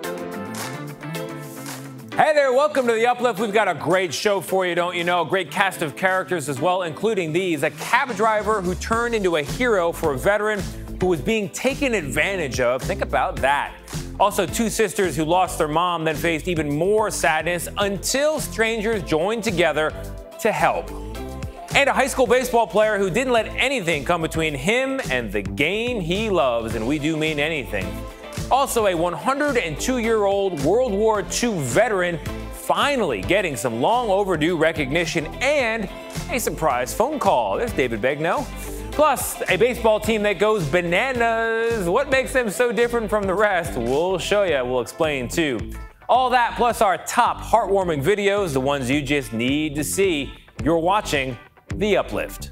Hey there, welcome to the Uplift. We've got a great show for you, don't you know? A great cast of characters as well, including these. A cab driver who turned into a hero for a veteran who was being taken advantage of. Think about that. Also, two sisters who lost their mom, then faced even more sadness until strangers joined together to help. And a high school baseball player who didn't let anything come between him and the game he loves, and we do mean anything. Also, a 102-year-old World War II veteran finally getting some long overdue recognition and a surprise phone call. There's David Begnaud. Plus, a baseball team that goes bananas. What makes them so different from the rest? We'll show you. We'll explain, too. All that plus our top heartwarming videos, the ones you just need to see. You're watching The Uplift.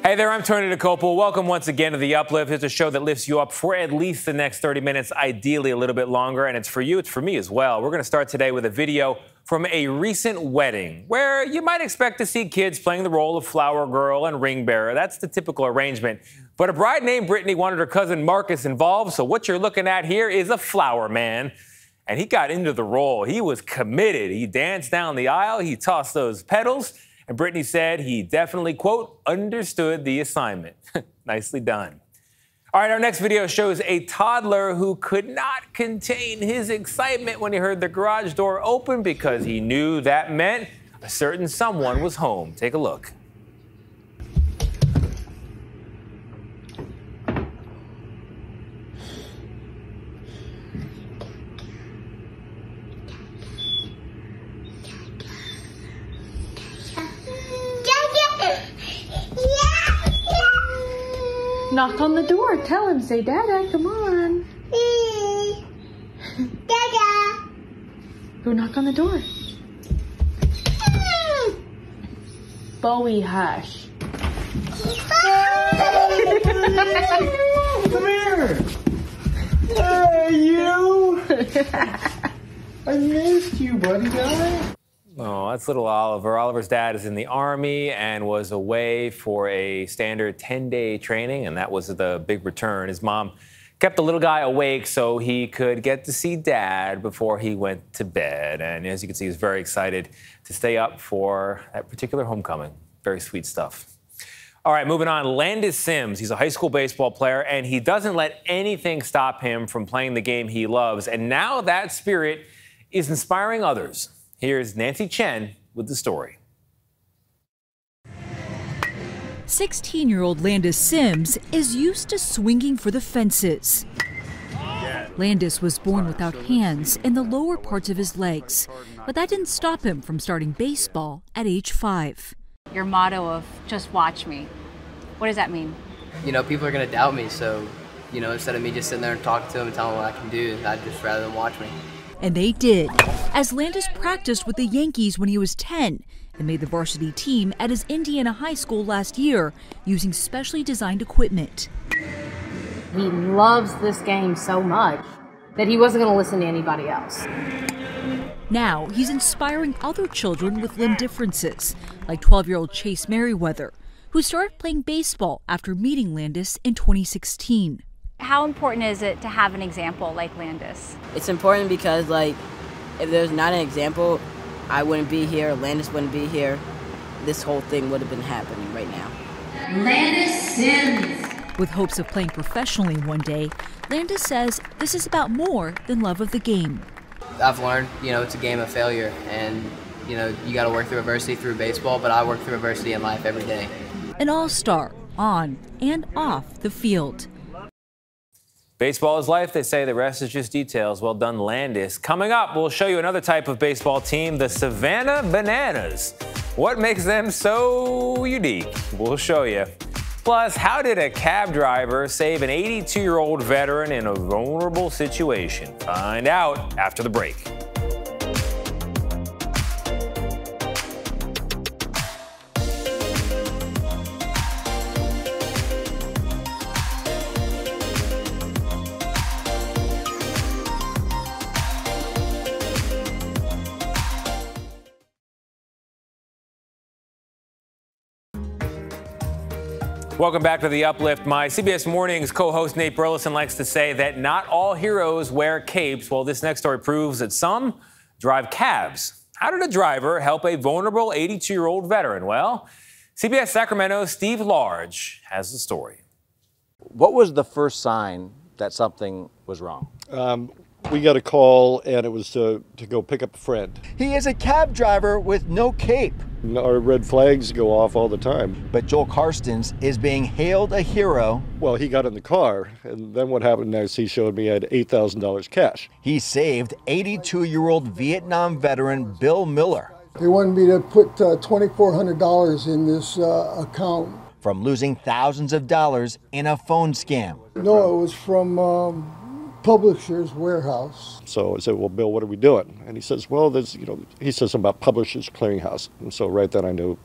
Hey there, I'm Tony DeCopel. Welcome once again to The Uplift. It's a show that lifts you up for at least the next 30 minutes, ideally a little bit longer. And it's for you, it's for me as well. We're going to start today with a video from a recent wedding where you might expect to see kids playing the role of flower girl and ring bearer. That's the typical arrangement. But a bride named Brittany wanted her cousin Marcus involved. So what you're looking at here is a flower man. And he got into the role. He was committed. He danced down the aisle. He tossed those petals. And Brittany said he definitely, quote, understood the assignment. Nicely done. All right, our next video shows a toddler who could not contain his excitement when he heard the garage door open because he knew that meant a certain someone was home. Take a look. Knock on the door. Tell him. Say, Dada, come on. Dada. Go knock on the door. Bowie, hush. Come here. Hey, you. I missed you, buddy guy. Oh, that's little Oliver. Oliver's dad is in the Army and was away for a standard 10-day training, and that was the big return. His mom kept the little guy awake so he could get to see Dad before he went to bed. And as you can see, he's very excited to stay up for that particular homecoming. Very sweet stuff. All right, moving on. Landis Sims, he's a high school baseball player, and he doesn't let anything stop him from playing the game he loves. And now that spirit is inspiring others. Here's Nancy Chen with the story. 16-year-old Landis Sims is used to swinging for the fences. Landis was born without hands in the lower parts of his legs, but that didn't stop him from starting baseball at age 5. Your motto of just watch me, what does that mean? You know, people are going to doubt me, so, you know, instead of me just sitting there and talking to them and telling them what I can do, I'd just rather them watch me. And they did, as Landis practiced with the Yankees when he was 10 and made the varsity team at his Indiana high school last year using specially designed equipment. He loves this game so much that he wasn't going to listen to anybody else. Now he's inspiring other children with limb differences, like 12-year-old Chase Merriweather, who started playing baseball after meeting Landis in 2016. How important is it to have an example like Landis? It's important because, like, if there's not an example, I wouldn't be here, Landis wouldn't be here. This whole thing would have been happening right now. Landis Sims. With hopes of playing professionally one day, Landis says this is about more than love of the game. I've learned, you know, it's a game of failure, and, you know, you got to work through adversity through baseball, but I work through adversity in life every day. An all-star on and off the field. Baseball is life, they say. The rest is just details. Well done, Landis. Coming up, we'll show you another type of baseball team, the Savannah Bananas. What makes them so unique? We'll show you. Plus, how did a cab driver save an 82-year-old veteran in a vulnerable situation? Find out after the break. Welcome back to The Uplift. My CBS Mornings co-host Nate Burleson likes to say that not all heroes wear capes. Well, this next story proves that some drive cabs. How did a driver help a vulnerable 82-year-old veteran? Well, CBS Sacramento's Steve Large has the story. What was the first sign that something was wrong? We got a call, and it was to go pick up a friend. He is a cab driver with no cape. Our red flags go off all the time. But Joel Karstens is being hailed a hero. Well, he got in the car, and then what happened is he showed me he had $8,000 cash. He saved 82-year-old Vietnam veteran Bill Miller. They wanted me to put $2,400 in this account. From losing thousands of dollars in a phone scam. No, it was from Publisher's Warehouse. So I said, well, Bill, what are we doing? And he says, well, there's, he says something about Publisher's Clearinghouse. And so right then I knew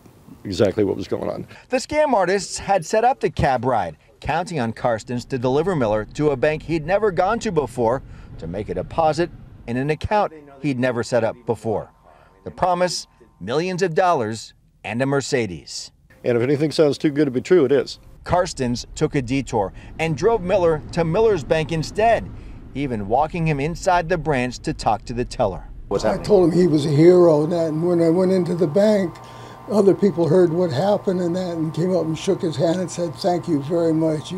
exactly what was going on. The scam artists had set up the cab ride, counting on Karstens to deliver Miller to a bank he'd never gone to before to make a deposit in an account he'd never set up before. The promise, millions of dollars and a Mercedes. And if anything sounds too good to be true, it is. Karstens took a detour and drove Miller to Miller's bank instead, even walking him inside the branch to talk to the teller. I told him he was a hero, and when I went into the bank, other people heard what happened and came up and shook his hand and said, "Thank you very much,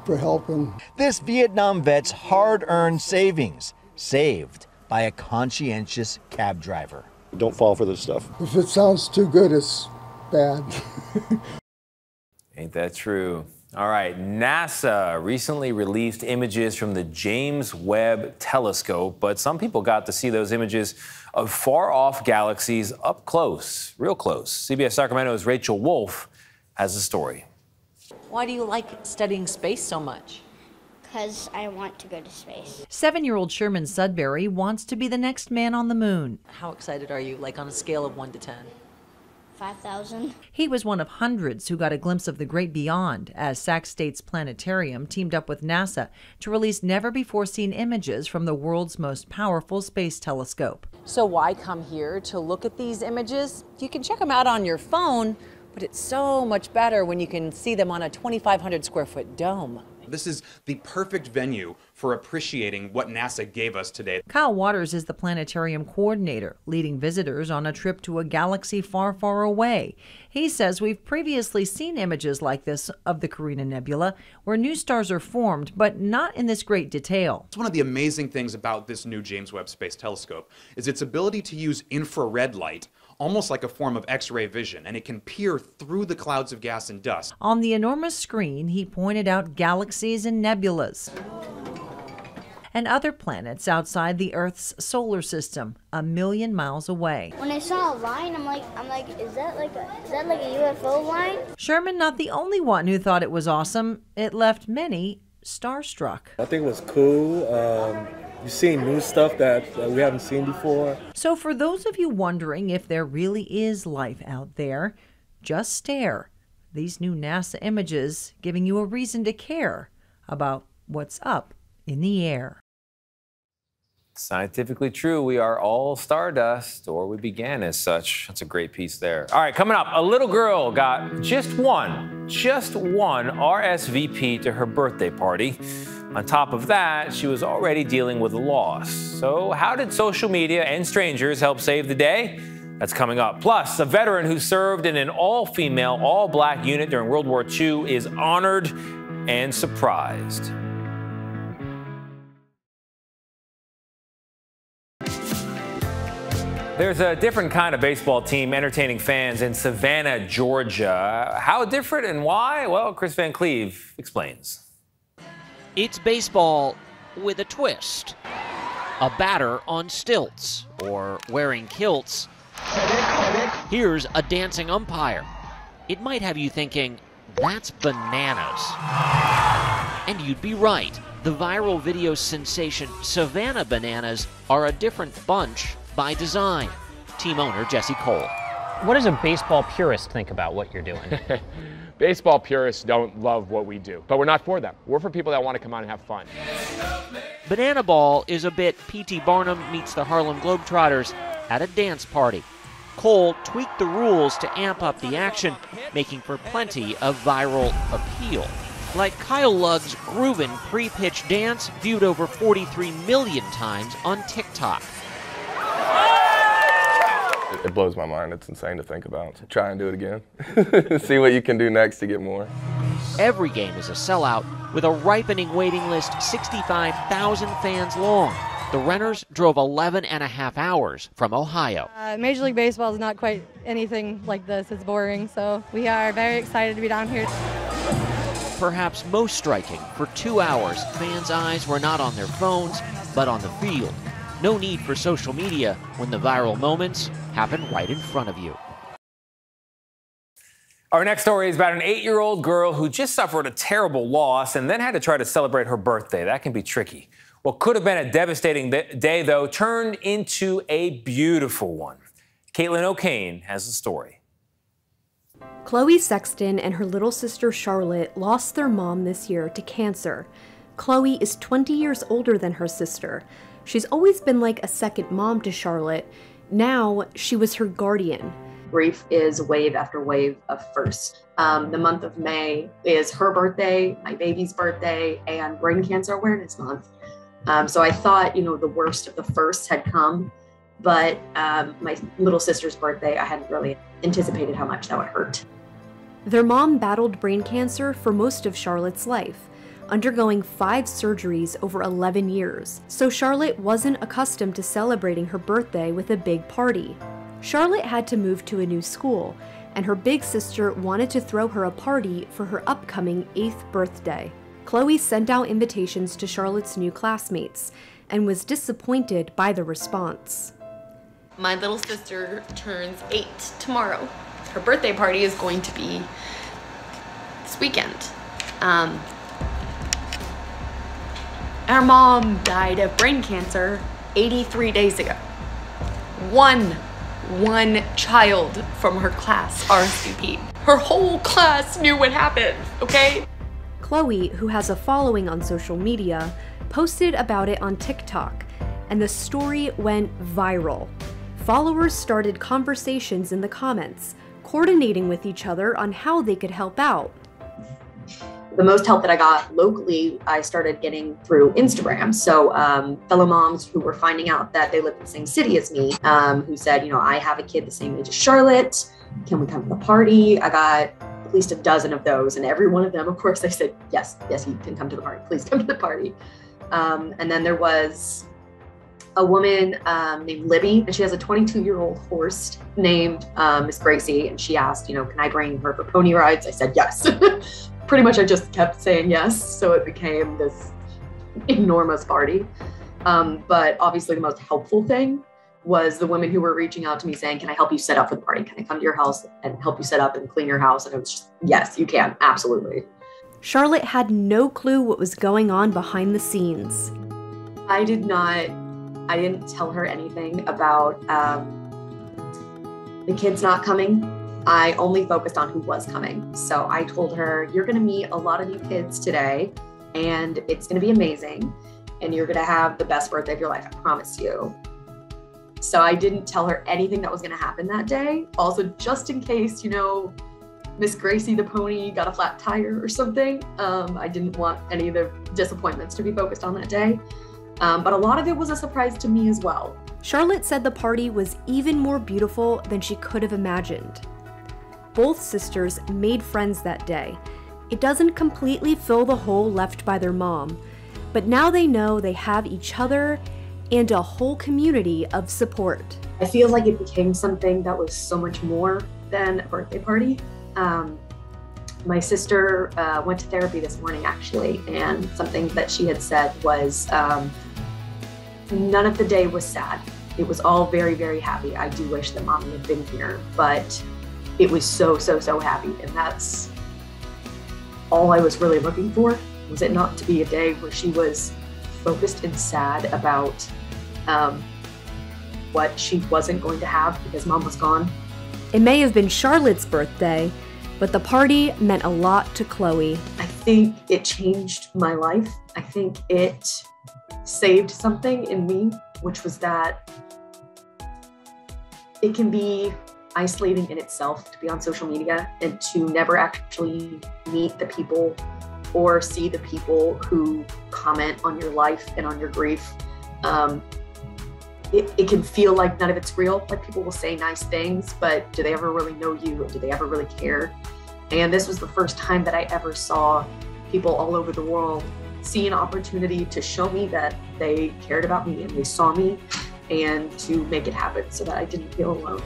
for helping." This Vietnam vet's hard-earned savings, saved by a conscientious cab driver. Don't fall for this stuff. If it sounds too good, it's bad. Ain't that true? All right, NASA recently released images from the James Webb Telescope, but some people got to see those images of far-off galaxies up close, real close. CBS Sacramento's Rachel Wolf has the story. Why do you like studying space so much? Because I want to go to space. 7-year-old Sherman Sudbury wants to be the next man on the moon. How excited are you, like on a scale of 1 to 10? 5,000. He was one of hundreds who got a glimpse of the great beyond as Sac State's planetarium teamed up with NASA to release never-before-seen images from the world's most powerful space telescope. So why come here to look at these images? You can check them out on your phone, but it's so much better when you can see them on a 2,500 square foot dome. This is the perfect venue for appreciating what NASA gave us today. Kyle Waters is the planetarium coordinator, leading visitors on a trip to a galaxy far, far away. He says we've previously seen images like this of the Carina Nebula, where new stars are formed, but not in this great detail. One of the amazing things about this new James Webb Space Telescope is its ability to use infrared light, almost like a form of X-ray vision, and it can peer through the clouds of gas and dust. On the enormous screen, he pointed out galaxies and nebulas and other planets outside the Earth's solar system, 1 million miles away. When I saw a line, I'm like, is that like a UFO line? Sherman not the only one who thought it was awesome. It left many starstruck. I think it was cool. You're seeing new stuff that we haven't seen before. So for those of you wondering if there really is life out there, just stare. These new NASA images giving you a reason to care about what's up in the air. Scientifically true, we are all stardust, or we began as such. That's a great piece there. All right, coming up, a little girl got just one RSVP to her birthday party. On top of that, she was already dealing with a loss. So how did social media and strangers help save the day? That's coming up. Plus, a veteran who served in an all-female, all-black unit during World War II is honored and surprised. There's a different kind of baseball team entertaining fans in Savannah, Georgia. How different and why? Well, Chris Van Cleve explains. It's baseball with a twist. A batter on stilts, or wearing kilts. Here's a dancing umpire. It might have you thinking, that's bananas. And you'd be right. The viral video sensation Savannah Bananas are a different bunch by design. Team owner Jesse Cole. What does a baseball purist think about what you're doing? Baseball purists don't love what we do, but we're not for them. We're for people that want to come out and have fun. Banana Ball is a bit P.T. Barnum meets the Harlem Globetrotters at a dance party. Cole tweaked the rules to amp up the action, making for plenty of viral appeal. Like Kyle Lugg's groovin' pre-pitch dance viewed over 43 million times on TikTok. It blows my mind. It's insane to think about. Try and do it again. See what you can do next to get more. Every game is a sellout, with a ripening waiting list 65,000 fans long. The Renters drove 11 and a half hours from Ohio. Major League Baseball is not quite anything like this. It's boring, so we are very excited to be down here. Perhaps most striking, for 2 hours, fans' eyes were not on their phones, but on the field. No need for social media when the viral moments happen right in front of you. Our next story is about an 8-year-old girl who just suffered a terrible loss and then had to try to celebrate her birthday. That can be tricky. What could have been a devastating day, though, turned into a beautiful one. Caitlin O'Kane has the story. Chloe Sexton and her little sister Charlotte lost their mom this year to cancer. Chloe is 20 years older than her sister. She's always been like a second mom to Charlotte. Now she was her guardian. Grief is wave after wave of firsts. The month of May is her birthday, my baby's birthday, and Brain Cancer Awareness Month. So I thought, the worst of the firsts had come, but my little sister's birthday, I hadn't really anticipated how much that would hurt. Their mom battled brain cancer for most of Charlotte's life, undergoing 5 surgeries over 11 years. So Charlotte wasn't accustomed to celebrating her birthday with a big party. Charlotte had to move to a new school, and her big sister wanted to throw her a party for her upcoming 8th birthday. Chloe sent out invitations to Charlotte's new classmates and was disappointed by the response. My little sister turns 8 tomorrow. Her birthday party is going to be this weekend. Our mom died of brain cancer 83 days ago. One child from her class RSVP. Her whole class knew what happened, okay? Chloe, who has a following on social media, posted about it on TikTok, and the story went viral. Followers started conversations in the comments, coordinating with each other on how they could help out. The most help that I got locally, I started getting through Instagram. So fellow moms who were finding out that they live in the same city as me, who said, I have a kid the same age as Charlotte. Can we come to the party? I got at least a dozen of those, and every one of them, of course, I said, yes, you can come to the party. Please come to the party. And then there was a woman named Libby, and she has a 22-year-old horse named Miss Gracie, and she asked, can I bring her for pony rides? I said yes. Pretty much I just kept saying yes, so it became this enormous party. But obviously the most helpful thing was the women who were reaching out to me saying, can I help you set up for the party? Can I come to your house and help you set up and clean your house? And it was just, yes, you can, absolutely. Charlotte had no clue what was going on behind the scenes. I didn't tell her anything about the kids not coming. I only focused on who was coming. So I told her, you're gonna meet a lot of new kids today, and it's gonna be amazing, and you're gonna have the best birthday of your life, I promise you. So I didn't tell her anything that was gonna happen that day. Also, just in case, Miss Gracie the pony got a flat tire or something, I didn't want any of the disappointments to be focused on that day. But a lot of it was a surprise to me as well. Charlotte said the party was even more beautiful than she could have imagined. Both sisters made friends that day. It doesn't completely fill the hole left by their mom, but now they know they have each other and a whole community of support. I feel like it became something that was so much more than a birthday party. My sister went to therapy this morning, actually, and something that she had said was, none of the day was sad. It was all very, very happy. I do wish that Mommy had been here, but it was so happy. And that's all I was really looking for, was it not to be a day where she was focused and sad about what she wasn't going to have because Mom was gone. It may have been Charlotte's birthday, but the party meant a lot to Chloe. I think it changed my life. I think it saved something in me, which was that it can be isolating in itself to be on social media and to never actually meet the people or see the people who comment on your life and on your grief. It can feel like none of it's real. Like, people will say nice things, but do they ever really know you? Do they ever really care? And this was the first time that I ever saw people all over the world see an opportunity to show me that they cared about me and they saw me, and to make it happen so that I didn't feel alone.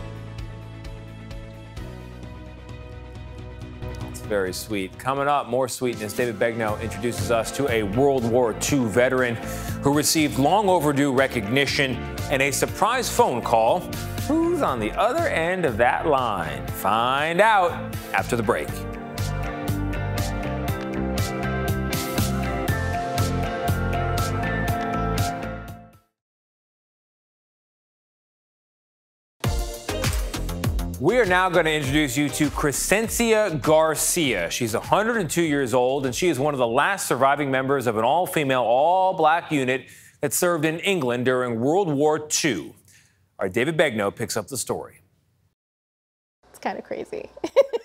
It's very sweet. Coming up, more sweetness. David Begnaud introduces us to a World War II veteran who received long overdue recognition and a surprise phone call. Who's on the other end of that line? Find out after the break. We are now going to introduce you to Crescencia Garcia. She's 102 years old, and she is one of the last surviving members of an all-female, all-black unit that served in England during World War II. Our David Begnaud picks up the story. It's kind of crazy.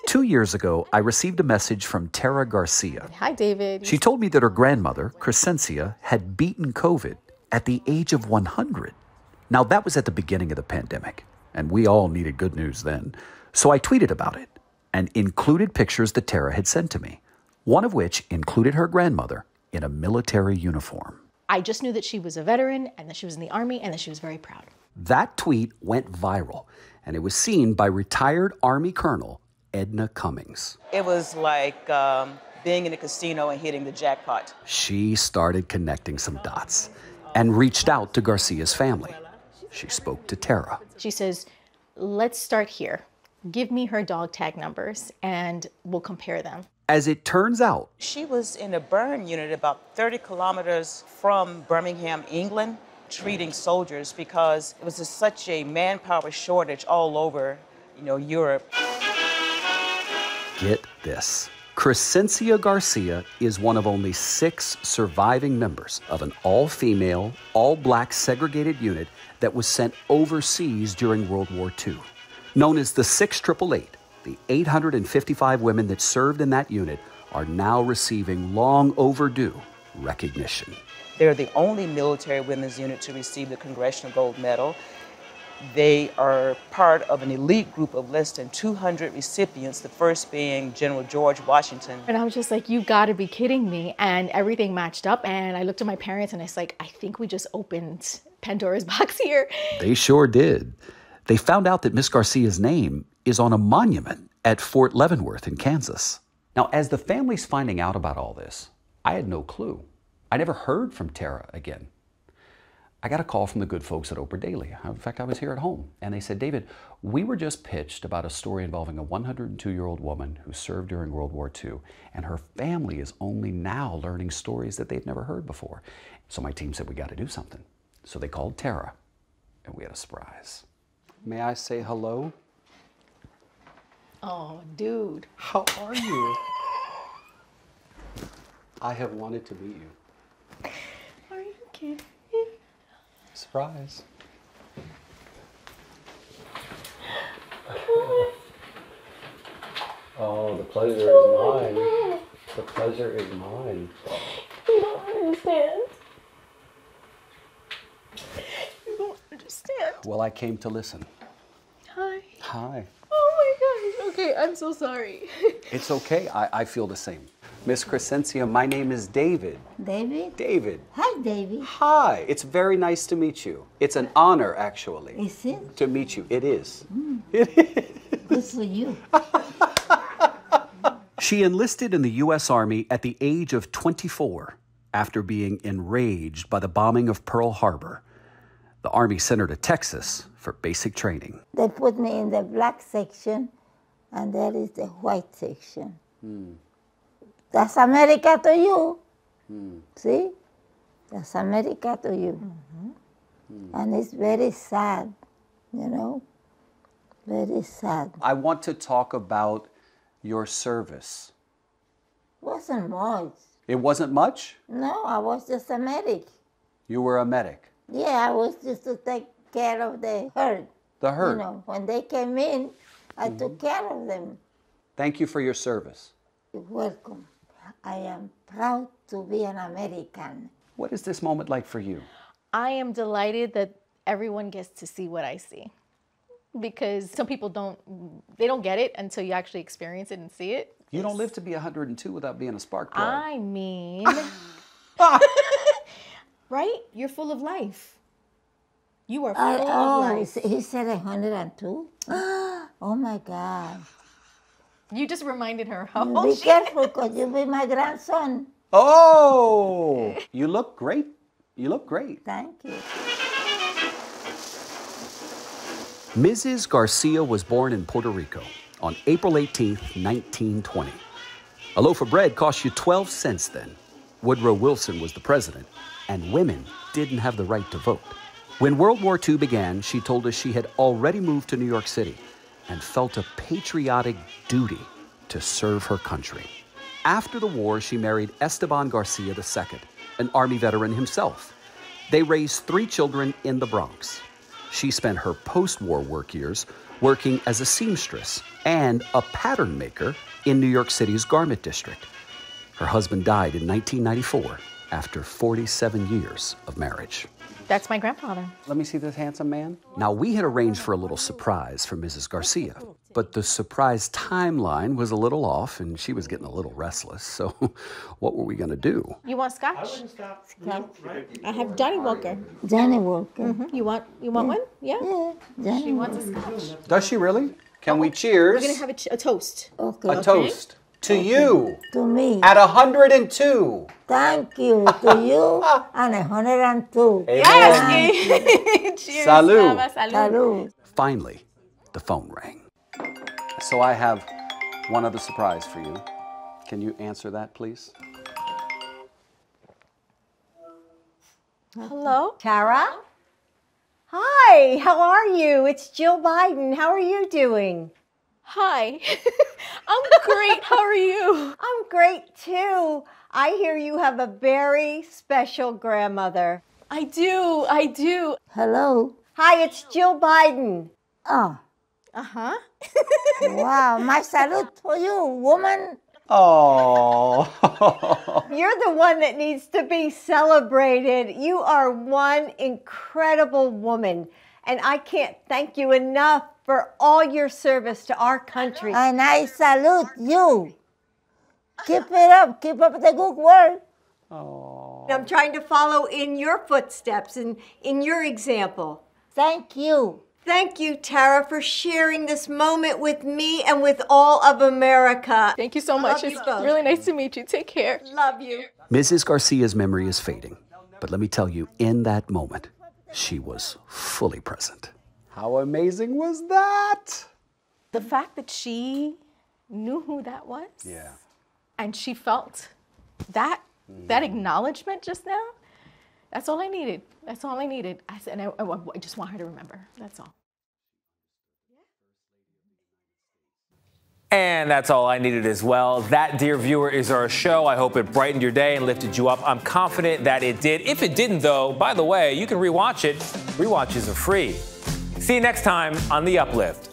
2 years ago, I received a message from Tara Garcia. Hi, David. She told me that her grandmother, Crescencia, had beaten COVID at the age of 100. Now, that was at the beginning of the pandemic, and we all needed good news then. So I tweeted about it and included pictures that Tara had sent to me, one of which included her grandmother in a military uniform. I just knew that she was a veteran and that she was in the Army and that she was very proud. That tweet went viral, and it was seen by retired Army Colonel Edna Cummings. It was like being in a casino and hitting the jackpot. She started connecting some dots and reached out to Garcia's family. She spoke to Tara. She says, let's start here. Give me her dog tag numbers and we'll compare them. As it turns out, she was in a burn unit about 30 kilometers from Birmingham, England, treating soldiers because it was such a manpower shortage all over, Europe. Get this. Crescencia Garcia is one of only 6 surviving members of an all-female, all-black segregated unit that was sent overseas during World War II. Known as the 6888, the 855 women that served in that unit are now receiving long overdue recognition. They're the only military women's unit to receive the Congressional Gold Medal. They are part of an elite group of less than 200 recipients, the first being General George Washington. And I was just like, you gotta be kidding me. And everything matched up. And I looked at my parents and I was like, I think we just opened Pandora's box here. They sure did. They found out that Miss Garcia's name is on a monument at Fort Leavenworth in Kansas. Now, as the family's finding out about all this, I had no clue. I never heard from Tara again. I got a call from the good folks at Oprah Daily. In fact, I was here at home, and they said, David, we were just pitched about a story involving a 102-year-old woman who served during World War II, and her family is only now learning stories that they'd never heard before. So my team said, we got to do something. So they called Tara, and we had a surprise. May I say hello? Oh, dude. How are you? I have wanted to meet you. Are you kidding? Surprise. Oh, the pleasure is mine. The pleasure is mine. You don't understand. You don't understand. Well, I came to listen. Hi. Hi. Oh my gosh. Okay, I'm so sorry. It's okay. I feel the same. Miss Crescencia, my name is David. David? David. Hi, David. Hi. It's very nice to meet you. It's an honor, actually. Is it? To meet you. It is. It is. Good for you. She enlisted in the U.S. Army at the age of 24 after being enraged by the bombing of Pearl Harbor. The Army sent her to Texas for basic training. They put me in the black section, and there is the white section. That's America to you. See? That's America to you. And it's very sad, very sad. I want to talk about your service. Wasn't much. It wasn't much? No, I was just a medic. You were a medic. Yeah, I was just to take care of the hurt. The herd. You know, when they came in, I took care of them. Thank you for your service. You're welcome. I am proud to be an American. What is this moment like for you? I am delighted that everyone gets to see what I see. Because some people don't get it until you actually experience it and see it. You don't live to be 102 without being a spark plug. I mean, right? You're full of life. You are full of life. He said 102? Oh my God. You just reminded her how old Be she careful, because you'll be my grandson. Oh, you look great. You look great. Thank you. Mrs. Garcia was born in Puerto Rico on April 18th, 1920. A loaf of bread cost you 12 cents then. Woodrow Wilson was the president, and women didn't have the right to vote. When World War II began, she told us she had already moved to New York City and felt a patriotic duty to serve her country. After the war, she married Esteban Garcia II, an Army veteran himself. They raised 3 children in the Bronx. She spent her post-war work years working as a seamstress and a pattern maker in New York City's garment district. Her husband died in 1994 after 47 years of marriage. That's my grandfather. Let me see this handsome man. Now, we had arranged for a little surprise for Mrs. Garcia, but the surprise timeline was a little off and she was getting a little restless. So what were we going to do? You want scotch? I have Johnny Walker. Johnny Walker. Mm-hmm. You want one? Yeah? Johnny She wants a scotch. Does she really? Can we cheers? We're going to have a toast. Okay. A toast. To you. To me. At 102. Thank you. To you and 102. Yes. Cheers. Salud. Mama, salud. Finally, the phone rang. So I have one other surprise for you. Can you answer that, please? Hello? Tara? Hi, how are you? It's Jill Biden. How are you doing? Hi. I'm great. How are you? I'm great too. I hear you have a very special grandmother. I do. Hello. Hi, it's Jill Biden. Oh. Uh-huh. Wow, my salute for you, woman. Oh. You're the one that needs to be celebrated. You are one incredible woman, and I can't thank you enough for all your service to our country. And I salute you. Keep it up. Keep up the good work. Oh. I'm trying to follow in your footsteps and in your example. Thank you. Thank you, Tara, for sharing this moment with me and with all of America. Thank you so much. It's really nice to meet you. Take care. Love you. Mrs. Garcia's memory is fading, but let me tell you, in that moment, she was fully present. How amazing was that? The fact that she knew who that was. Yeah. And she felt that acknowledgement just now. That's all I needed. That's all I needed. I said, and I just want her to remember. That's all. And that's all I needed as well. That, dear viewer, is our show. I hope it brightened your day and lifted you up. I'm confident that it did. If it didn't, though, by the way, you can rewatch it. Rewatches are free. See you next time on The Uplift.